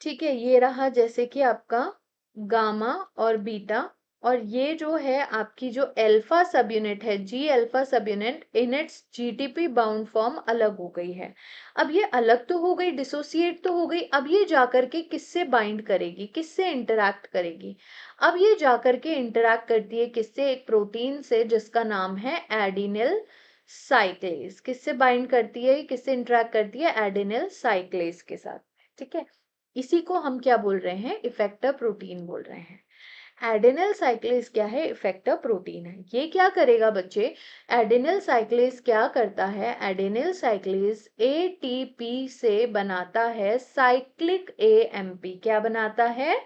ठीक है, ये रहा जैसे कि आपका गामा और बीटा, और ये जो है आपकी जो अल्फा सब यूनिट है, G alpha subunit in its GTP bound form अलग हो गई है। अब ये अलग तो हो गई, डिसोसिएट तो हो गई, अब ये जाकर के किससे बाइंड करेगी, किससे इंटरैक्ट करेगी। अब ये जाकर के इंटरैक्ट करती है किससे, एक प्रोटीन से जिसका नाम है एडिनिल साइक्लेज। किससे बाइंड करती है, किससे इंटरैक्ट करती है, एडिनिल साइक्लेज के साथ। ठीक है, इसी को हम क्या बोल रहे हैं, इफेक्टर प्रोटीन बोल रहे हैं। एडेनिल साइक्लेज क्या है, इफेक्टर प्रोटीन है। ये क्या करेगा बच्चे, एडेनिल साइक्लेज क्या करता है, एडेनिल साइक्लेज एटीपी से बनाता है साइक्लिक एएमपी। क्या बनाता है,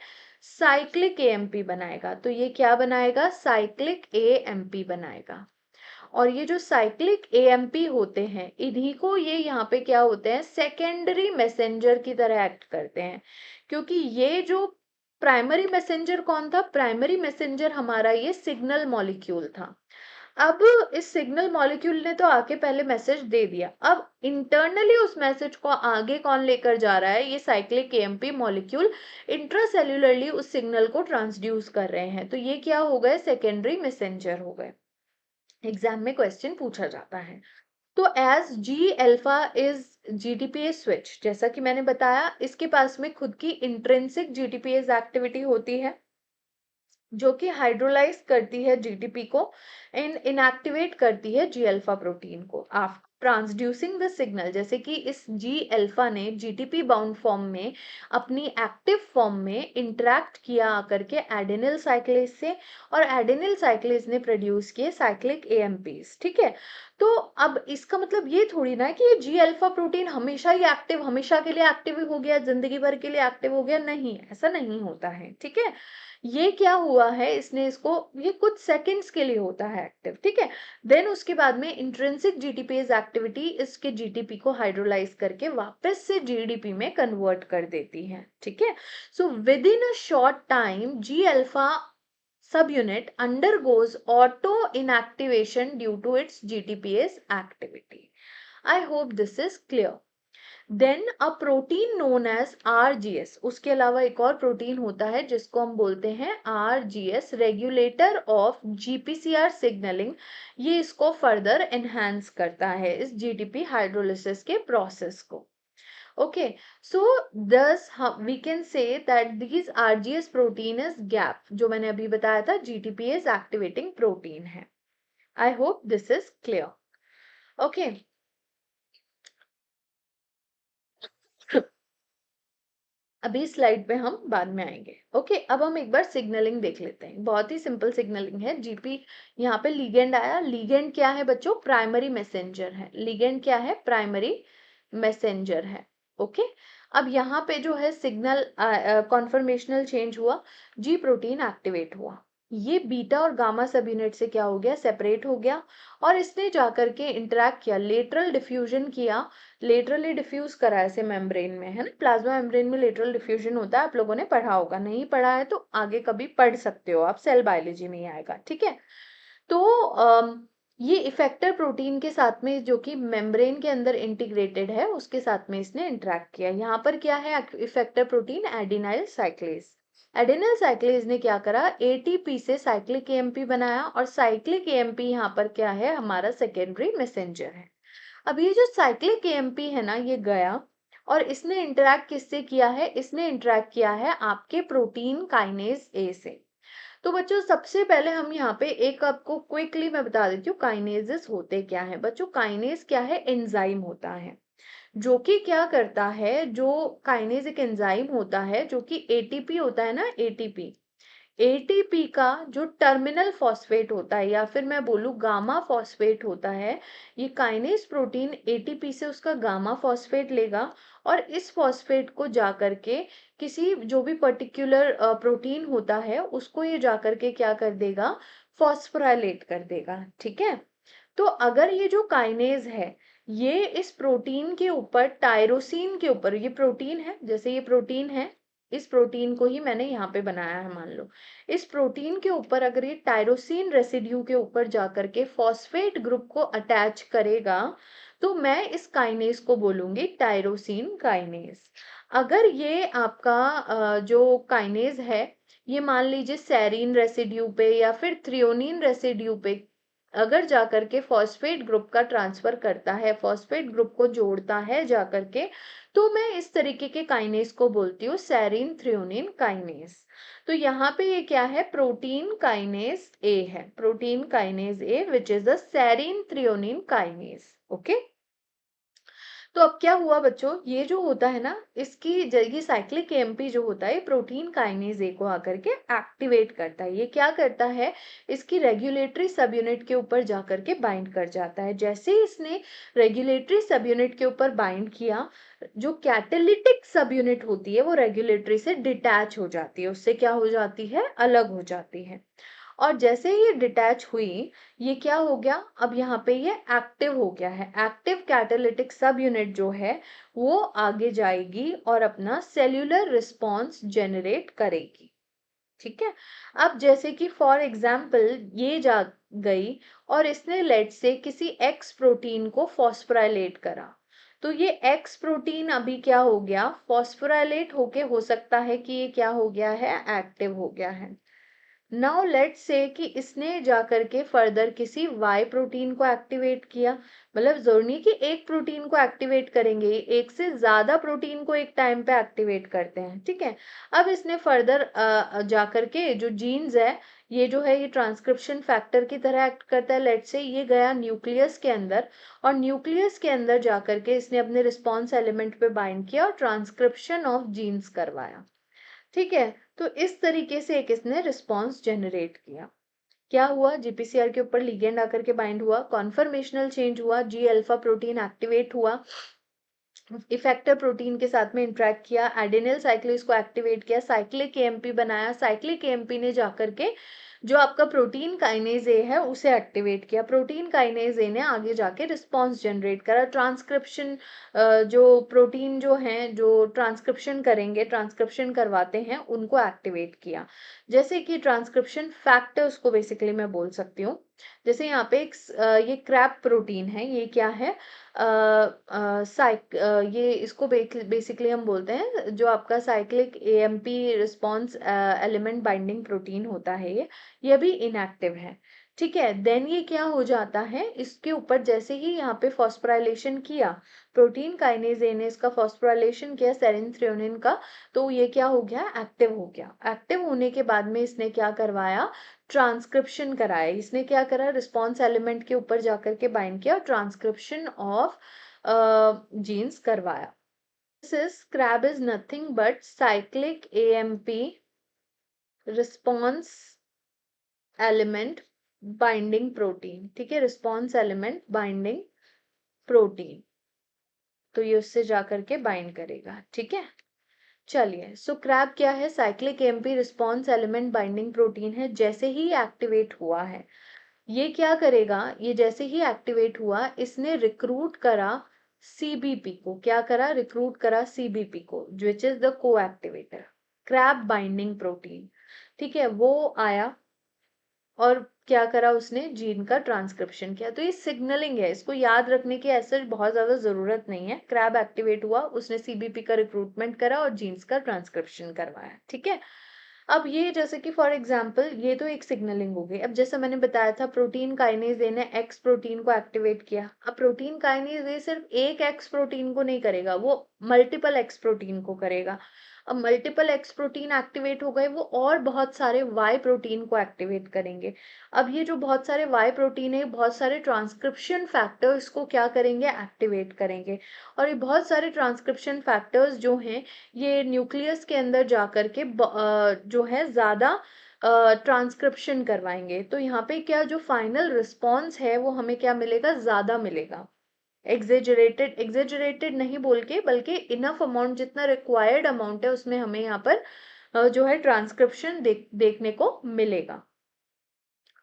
साइक्लिक एएमपी बनाएगा। तो ये क्या बनाएगा, साइक्लिक एएमपी बनाएगा। और ये जो साइक्लिक एएमपी होते हैं, इन्हीं को ये यहाँ पे क्या होते हैं, सेकेंडरी मैसेंजर की तरह एक्ट करते हैं। क्योंकि ये जो प्राइमरी मैसेंजर कौन था, प्राइमरी मैसेंजर हमारा ये सिग्नल मॉलिक्यूल था। अब इस सिग्नल मॉलिक्यूल ने तो आके पहले मैसेज दे दिया, अब इंटरनली उस मैसेज को आगे कौन लेकर जा रहा है, ये साइक्लिक एएमपी मॉलिक्यूल इंट्रासेल्युलरली उस सिग्नल को ट्रांसड्यूस कर रहे हैं। तो ये क्या हो गए, सेकेंडरी मैसेंजर हो गए। एग्जाम में क्वेश्चन पूछा जाता है। तो as G alpha is GTPase switch, जैसा कि मैंने बताया, इसके पास में खुद की इंट्रिंसिक जीटीपीएस एक्टिविटी होती है, जो कि हाइड्रोलाइज करती है जीटीपी को, इनएक्टिवेट करती है जी अल्फा प्रोटीन को। ट्रांसड्यूसिंग द सिग्नल, जैसे कि इस जी अल्फा ने जीटीपी बाउंड फॉर्म में अपनी एक्टिव फॉर्म में इंटरेक्ट किया आकर के एडेनिल साइक्लेज से, और एडेनिल साइक्लेज ने प्रोड्यूस किए साइक्लिक एएमपीज। ठीक है, तो अब इसका मतलब ये थोड़ी ना है कि ये जी अल्फा प्रोटीन हमेशा ही एक्टिव, हमेशा के लिए एक्टिव हो गया, जिंदगी भर के लिए एक्टिव हो गया, नहीं, ऐसा नहीं होता है। ठीक है, ये क्या हुआ है, इसने इसको, ये कुछ सेकंड्स के लिए होता है एक्टिव। ठीक है, देन उसके बाद में इंट्रिंसिक जीटीपीज एक्टिविटी इसके जीटीपी को हाइड्रोलाइज करके वापस से जीडीपी में कन्वर्ट कर देती है। ठीक है, so within a short time G alpha subunit undergoes auto inactivation due to its GTPase activity. I hope this is clear. Then a protein known as RGS, उसके अलावा एक और प्रोटीन होता है जिसको हम बोलते हैं RGS, regulator of GPCR signalling. ये इसको फर्दर एनहांस करता है इस GTP हाइड्रोलिसिस के प्रोसेस को। Okay, so thus we can say that these RGS protein is gap, जो मैंने अभी बताया था GTPase activating protein है। I hope this is clear. Okay. अभी स्लाइड पे हम बाद में आएंगे। ओके, अब हम एक बार सिग्नलिंग देख लेते हैं। बहुत ही सिंपल सिग्नलिंग है। जीपी, यहाँ पे लिगेंड आया। लिगेंड क्या है बच्चों? प्राइमरी मैसेंजर है। लिगेंड क्या है? प्राइमरी मैसेंजर है। ओके, अब यहाँ पे जो है सिग्नल कॉन्फर्मेशनल चेंज हुआ, जी प्रोटीन एक्टिवेट हुआ, ये बीटा और गामा सब यूनिट से क्या हो गया? सेपरेट हो गया, और इसने जाकर के इंटरेक्ट किया, लेटरल डिफ्यूजन किया, लेटरली डिफ्यूज करा ऐसे मेम्ब्रेन में, है ना। प्लाज्मा मेम्ब्रेन में लेटरल डिफ्यूजन होता है, आप लोगों ने पढ़ा होगा, नहीं पढ़ा है तो आगे कभी पढ़ सकते हो आप, सेल बायोलॉजी में ही आएगा। ठीक है, तो ये इफेक्टर प्रोटीन के साथ में जो कि मेम्ब्रेन के अंदर इंटीग्रेटेड है, उसके साथ में इसने इंटरेक्ट किया। यहाँ पर क्या है इफेक्टर प्रोटीन? एडिनाइल साइक्लेज। एडिनाइल साइक्लेज ने क्या करा? एटीपी से साइक्लिक एएमपी बनाया, और साइक्लिक एएमपी यहाँ पर क्या है? हमारा सेकेंडरी मैसेंजर है। अब ये जो साइक्लिक एएमपी है ना, ये गया और इसने इंटरेक्ट किससे किया है? इसने इंटरेक्ट किया है आपके प्रोटीन काइनेज ए से। तो बच्चों सबसे पहले हम यहाँ पे एक आपको क्विकली मैं बता देती हूँ काइनेजेस होते क्या है। बच्चों काइनेज क्या है? एंजाइम होता है जो कि क्या करता है, जो काइनेज एक एंजाइम होता है जो कि एटीपी होता है ना, एटीपी, एटीपी का जो टर्मिनल फॉस्फेट होता है, या फिर मैं बोलूँ गामा फॉस्फेट होता है, ये काइनेज प्रोटीन एटीपी से उसका गामा फॉस्फेट लेगा, और इस फॉस्फेट को जाकर के किसी जो भी पर्टिकुलर प्रोटीन होता है उसको ये जाकर के क्या कर देगा? फॉस्फोराइलेट कर देगा। ठीक है, तो अगर ये जो काइनेज है ये इस प्रोटीन के ऊपर, टायरोसिन के ऊपर, ये प्रोटीन है, जैसे ये प्रोटीन है, इस प्रोटीन को ही मैंने यहाँ पे बनाया है मान लो, इस प्रोटीन के ऊपर अगर ये टायरोसिन रेसिड्यू के ऊपर जाकर के फॉस्फेट ग्रुप को अटैच करेगा, तो मैं इस काइनेज को बोलूंगी टायरोसिन काइनेज। अगर ये आपका जो काइनेज है ये मान लीजिए सेरीन रेसिड्यू पे या फिर थ्रियोनिन रेसिड्यू पे अगर जाकर के फॉस्फेट ग्रुप का ट्रांसफर करता है, फॉस्फेट ग्रुप को जोड़ता है जाकर के, तो मैं इस तरीके के काइनेज को बोलती हूँ सेरीन थ्रियोनिन काइनेज। तो यहाँ पे ये क्या है? प्रोटीन काइनेज ए है, protein kinase A which is the serine threonine kinase. Okay, तो अब क्या हुआ बच्चों, ये जो होता है ना, इसकी ये साइक्लिक एएमपी जो होता है प्रोटीन काइनेज ए को आकर के एक्टिवेट करता है। ये क्या करता है? इसकी रेगुलेटरी सब यूनिट के ऊपर जाकर के बाइंड कर जाता है। जैसे ही इसने रेगुलेटरी सब यूनिट के ऊपर बाइंड किया, जो कैटेलिटिक सब यूनिट होती है वो रेगुलेटरी से डिटैच हो जाती है, उससे क्या हो जाती है? अलग हो जाती है। और जैसे ही ये डिटैच हुई, ये क्या हो गया? अब यहाँ पे ये एक्टिव हो गया है। एक्टिव कैटालिटिक सब यूनिट जो है वो आगे जाएगी और अपना सेल्यूलर रिस्पॉन्स जनरेट करेगी। ठीक है, अब जैसे कि फॉर एग्जाम्पल ये जा गई और इसने लेट से किसी एक्स प्रोटीन को फॉस्फोराइलेट करा, तो ये एक्स प्रोटीन अभी क्या हो गया? फॉस्फोराइलेट होके हो सकता है कि ये क्या हो गया है? एक्टिव हो गया है। नाउ लेट्स से कि इसने जाकर के फर्दर किसी वाई प्रोटीन को एक्टिवेट किया, मतलब जरूरी नहीं कि एक प्रोटीन को एक्टिवेट करेंगे, एक से ज्यादा प्रोटीन को एक टाइम पे एक्टिवेट करते हैं। ठीक है, अब इसने फर्दर जाकर के जो जीन्स है ये जो है ये ट्रांसक्रिप्शन फैक्टर की तरह एक्ट करता है। लेट्स से ये गया न्यूक्लियस के अंदर और न्यूक्लियस के अंदर जाकर के इसने अपने रिस्पॉन्स एलिमेंट पे बाइंड किया और ट्रांसक्रिप्शन ऑफ जीन्स करवाया। ठीक है, तो इस तरीके से एक इसने रिस्पॉन्स जनरेट किया। क्या हुआ, जीपीसीआर के ऊपर लिगेंड आकर के बाइंड हुआ, कॉन्फर्मेशनल चेंज हुआ, जी अल्फा प्रोटीन एक्टिवेट हुआ, इफेक्टर प्रोटीन के साथ में इंटरेक्ट किया, एडेनिल साइक्लेज को एक्टिवेट किया, साइक्लिक एएमपी बनाया, साइक्लिक एएमपी ने जाकर के जो आपका प्रोटीन काइनेज ए है उसे एक्टिवेट किया, प्रोटीन काइनेज ए ने आगे जाके रिस्पॉन्स जनरेट करा, ट्रांसक्रिप्शन जो प्रोटीन जो हैं जो ट्रांसक्रिप्शन करेंगे, ट्रांसक्रिप्शन करवाते हैं, उनको एक्टिवेट किया। जैसे कि ट्रांसक्रिप्शन फैक्टर्स को बेसिकली मैं बोल सकती हूँ, जैसे यहाँ पे एक ये क्रैप प्रोटीन है, ये क्या है, ये इसको बेसिकली हम बोलते हैं जो आपका cyclic AMP response element binding protein होता है, ये भी इनएक्टिव है। ठीक है, देन ये क्या हो जाता है, इसके ऊपर जैसे ही यहाँ पे फॉस्फोराइलेशन किया, प्रोटीन काइनेज ए ने इसका फॉस्फोराइलेशन किया सेरिन थ्रेओनिन का, तो ये क्या हो गया, एक्टिव हो गया। एक्टिव होने के बाद में इसने क्या करवाया, ट्रांसक्रिप्शन कराया। इसने क्या करा, रिस्पॉन्स एलिमेंट के ऊपर जाकर के बाइंड किया और ट्रांसक्रिप्शन ऑफ जीन्स करवाया। This is crab is nothing but cyclic AMP response element binding protein. ठीक है, रिस्पॉन्स एलिमेंट बाइंडिंग प्रोटीन, तो ये उससे जाकर के बाइंड करेगा। ठीक है, चलिए, सो क्रैब क्या है, cyclic AMP response element binding protein है। जैसे ही एक्टिवेट हुआ है, ये क्या करेगा, ये जैसे ही एक्टिवेट हुआ, इसने रिक्रूट करा सीबीपी को। क्या करा, रिक्रूट करा सीबीपी को, विच इज द को एक्टिवेटर, क्रैब बाइंडिंग प्रोटीन। ठीक है, वो आया और क्या करा, उसने जीन का ट्रांसक्रिप्शन किया। तो ये सिग्नलिंग है, इसको याद रखने की ऐसे बहुत ज्यादा जरूरत नहीं है। क्रैब एक्टिवेट हुआ, उसने सीबीपी का रिक्रूटमेंट करा और जीन्स का ट्रांसक्रिप्शन करवाया। ठीक है, अब ये जैसे कि फॉर एग्जांपल ये तो एक सिग्नलिंग हो गई। अब जैसे मैंने बताया था प्रोटीन काइनेज ए ने एक्स प्रोटीन को एक्टिवेट किया। अब प्रोटीन काइनेज ए सिर्फ एक एक्स प्रोटीन को नहीं करेगा, वो मल्टीपल एक्स प्रोटीन को करेगा। अब मल्टीपल एक्स प्रोटीन एक्टिवेट हो गए, वो और बहुत सारे वाई प्रोटीन को एक्टिवेट करेंगे। अब ये जो बहुत सारे वाई प्रोटीन है, बहुत सारे ट्रांसक्रिप्शन फैक्टर्स को क्या करेंगे, एक्टिवेट करेंगे। और ये बहुत सारे ट्रांसक्रिप्शन फैक्टर्स जो हैं, ये न्यूक्लियस के अंदर जाकर के जो है ज्यादा ट्रांसक्रिप्शन करवाएंगे। तो यहाँ पे क्या जो फाइनल रिस्पॉन्स है वो हमें क्या मिलेगा, ज्यादा मिलेगा। एग्जेजरेटेड नहीं बोल के, बल्कि इनफ अमाउंट, जितना रिक्वायर्ड अमाउंट है उसमें हमें यहाँ पर जो है ट्रांसक्रिप्शन देखने को मिलेगा।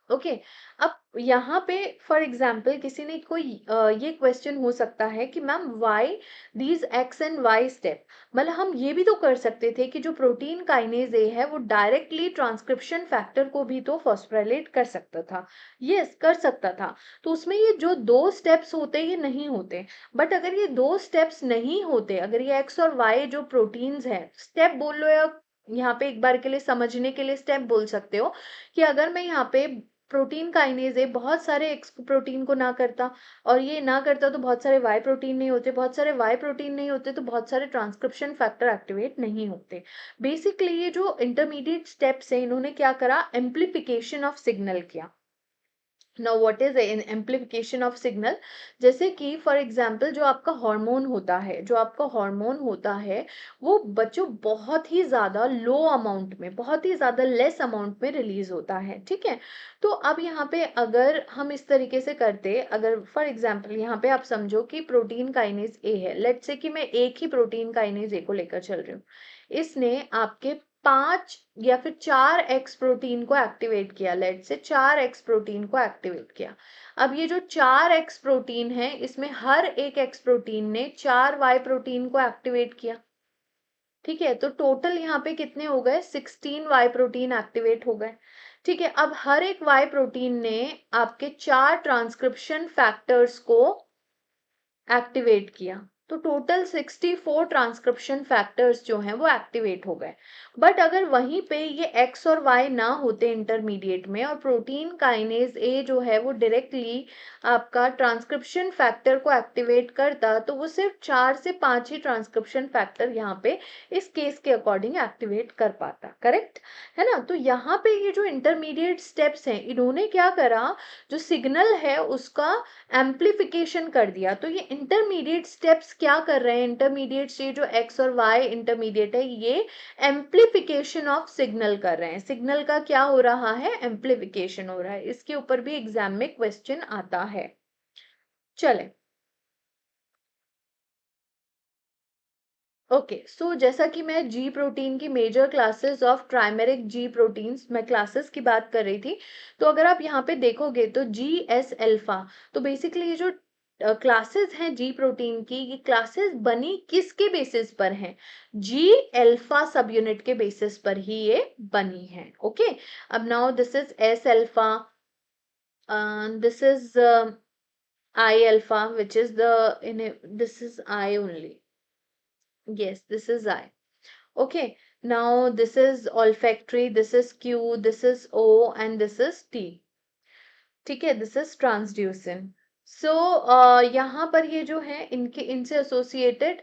ओके, अब यहाँ पे फॉर एग्जाम्पल किसी ने कोई ये क्वेश्चन हो सकता है कि ma'am why these X and Y step, मतलब हम ये भी तो कर सकते थे कि जो प्रोटीन काइनेज ए है वो डायरेक्टली ट्रांसक्रिप्शन फैक्टर को भी तो फॉस्फोराइलेट कर सकता था। यस, कर सकता था। तो उसमें ये जो दो स्टेप्स होते ये नहीं होते। बट अगर ये दो स्टेप्स नहीं होते, अगर ये एक्स और वाई जो प्रोटीन्स है, स्टेप बोल लो या यहाँ पे एक बार के लिए समझने के लिए स्टेप बोल सकते हो, कि अगर मैं यहाँ पे प्रोटीन काइनेज है बहुत सारे एक्स प्रोटीन को ना करता और ये ना करता तो बहुत सारे वाई प्रोटीन नहीं होते, बहुत सारे वाई प्रोटीन नहीं होते तो बहुत सारे ट्रांसक्रिप्शन फैक्टर एक्टिवेट नहीं होते। बेसिकली ये जो इंटरमीडिएट स्टेप्स है, इन्होंने क्या करा, एम्प्लीफिकेशन ऑफ सिग्नल किया। Now what is amplification of signal, जैसे कि फॉर एग्जांपल जो आपका हार्मोन होता है, जो आपका हार्मोन होता है वो बच्चों बहुत ही ज्यादा लो अमाउंट में, बहुत ही ज्यादा लेस अमाउंट में रिलीज होता है। ठीक है, तो अब यहाँ पे अगर हम इस तरीके से करते, अगर फॉर एग्जांपल यहाँ पे आप समझो कि प्रोटीन काइनेज ए है, लेट्स से कि मैं एक ही प्रोटीन काइनेज ए को लेकर चल रही हूँ, इसने आपके 5 या फिर 4 एक्स प्रोटीन को एक्टिवेट किया, लेट से 4 एक्स प्रोटीन को एक्टिवेट किया। अब ये जो 4 एक्स प्रोटीन है, इसमें हर एक एक्स प्रोटीन ने 4 वाई प्रोटीन को एक्टिवेट किया। ठीक है, तो टोटल यहाँ पे कितने हो गए, 16 वाई प्रोटीन एक्टिवेट हो गए। ठीक है, अब हर एक वाई प्रोटीन ने आपके 4 ट्रांसक्रिप्शन फैक्टर्स को एक्टिवेट किया। तो टोटल 64 ट्रांसक्रिप्शन फैक्टर्स जो हैं वो एक्टिवेट हो गए। बट अगर वहीं पे ये एक्स और वाई ना होते इंटरमीडिएट में और प्रोटीन काइनेज ए जो है वो डायरेक्टली आपका ट्रांसक्रिप्शन फैक्टर को एक्टिवेट करता, तो वो सिर्फ 4 से 5 ही ट्रांसक्रिप्शन फैक्टर यहाँ पे इस केस के अकॉर्डिंग एक्टिवेट कर पाता। करेक्ट है ना? तो यहाँ पे ये जो इंटरमीडिएट स्टेप्स हैं, इन्होंने क्या करा, जो सिग्नल है उसका एम्प्लीफिकेशन कर दिया। तो ये इंटरमीडिएट स्टेप्स क्या कर रहे हैं, इंटरमीडिएट से जो एक्स और वाई इंटरमीडिएट है, ये एम्प्लीफिकेशन ऑफ सिग्नल कर रहे हैं। सिग्नल का क्या हो रहा है, एम्प्लीफिकेशन हो रहा है। इसके ऊपर भी एग्जाम में क्वेश्चन आता है। चले ओके, सो जैसा कि मैं जी प्रोटीन की major classes of trimeric G proteins मैं क्लासेस की बात कर रही थी, तो अगर आप यहाँ पे देखोगे तो जी एस एल्फा, तो बेसिकली ये जो क्लासेस हैं जी प्रोटीन की, ये क्लासेस बनी किसके बेसिस पर हैं, जी एल्फा सब यूनिट के बेसिस पर ही ये बनी है। ओके, अब now this is S alpha, this is I alpha, which is the in this is I only. Yes, this is I. Okay, now this is olfactory, this is Q, this is O, and this is T. ठीक है, this is ट्रांसड्यूसिन। सो यहाँ पर ये जो है इनके इनसे associated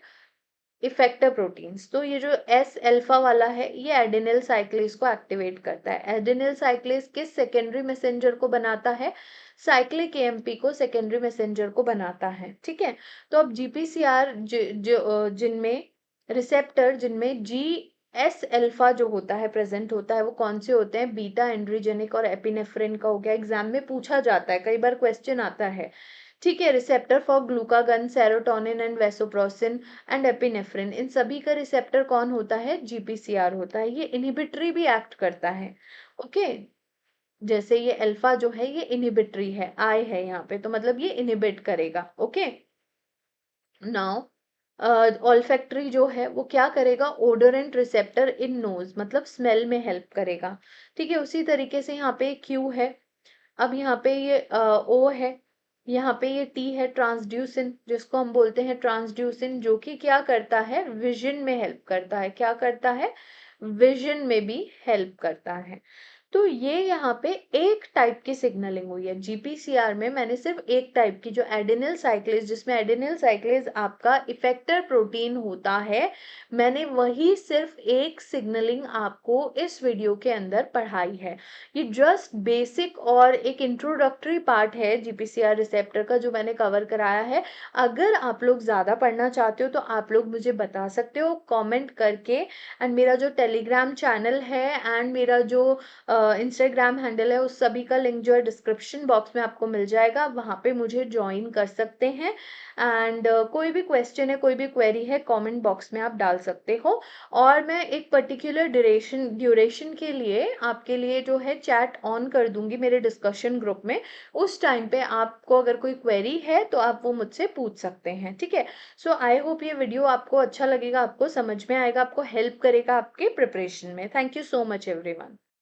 effector proteins, तो ये जो एस अल्फा वाला है ये एडेनिल साइक्लेज को एक्टिवेट करता है। एडेनिल साइक्लेज किस सेकेंडरी मैसेंजर को बनाता है, साइक्लिक एएमपी को सेकेंडरी मैसेंजर को बनाता है। ठीक है, तो अब जीपीसीआर जिनमें रिसेप्टर जिनमें जी एस अल्फा जो होता है प्रेजेंट होता है, वो कौन से होते हैं, बीटा एंड्रोजेनिक और एपिनेफ्रिन का हो गया। एग्जाम में पूछा जाता है, कई बार क्वेश्चन आता है। ठीक है, receptor for glucagon, serotonin and vasopressin and epinephrine, इन सभी का रिसेप्टर कौन होता है, जीपीसीआर होता है। ये इनहिबिटरी भी एक्ट करता है। ओके, जैसे ये अल्फा जो है ये इनहिबिटरी है, आई है यहाँ पे, तो मतलब ये इनहिबिट करेगा। ओके, नाउ ऑल्फैक्टरी जो है वो क्या करेगा, ओडोरेंट रिसेप्टर इन नोज, मतलब स्मेल में हेल्प करेगा। ठीक है, उसी तरीके से यहाँ पे क्यू है, अब यहाँ पे ये ओ है, यहाँ पे ये टी है, ट्रांसड्यूसिन जिसको हम बोलते हैं ट्रांसड्यूसिन, जो कि क्या करता है, विजन में हेल्प करता है। क्या करता है, विजन में भी हेल्प करता है। तो ये यहाँ पे एक टाइप की सिग्नलिंग हुई है जीपीसीआर में। मैंने सिर्फ एक टाइप की, जो एडेनिल साइक्लेज, जिसमें एडेनिल साइक्लेज आपका इफेक्टर प्रोटीन होता है, मैंने वही सिर्फ एक सिग्नलिंग आपको इस वीडियो के अंदर पढ़ाई है। ये जस्ट बेसिक और एक इंट्रोडक्टरी पार्ट है जीपीसीआर रिसेप्टर का, जो मैंने कवर कराया है। अगर आप लोग ज़्यादा पढ़ना चाहते हो तो आप लोग मुझे बता सकते हो कमेंट करके, एंड मेरा जो टेलीग्राम चैनल है एंड मेरा जो इंस्टाग्राम हैंडल है, उस सभी का लिंक जो है डिस्क्रिप्शन बॉक्स में आपको मिल जाएगा, वहाँ पे मुझे ज्वाइन कर सकते हैं। एंड कोई भी क्वेश्चन है, कोई भी क्वेरी है, कमेंट बॉक्स में आप डाल सकते हो। और मैं एक पर्टिकुलर ड्यूरेशन के लिए आपके लिए जो है चैट ऑन कर दूंगी मेरे डिस्कशन ग्रुप में। उस टाइम पे आपको अगर कोई क्वेरी है तो आप वो मुझसे पूछ सकते हैं। ठीक है, सो आई होप ये वीडियो आपको अच्छा लगेगा, आपको समझ में आएगा, आपको हेल्प करेगा आपके प्रिपरेशन में। Thank you so much everyone.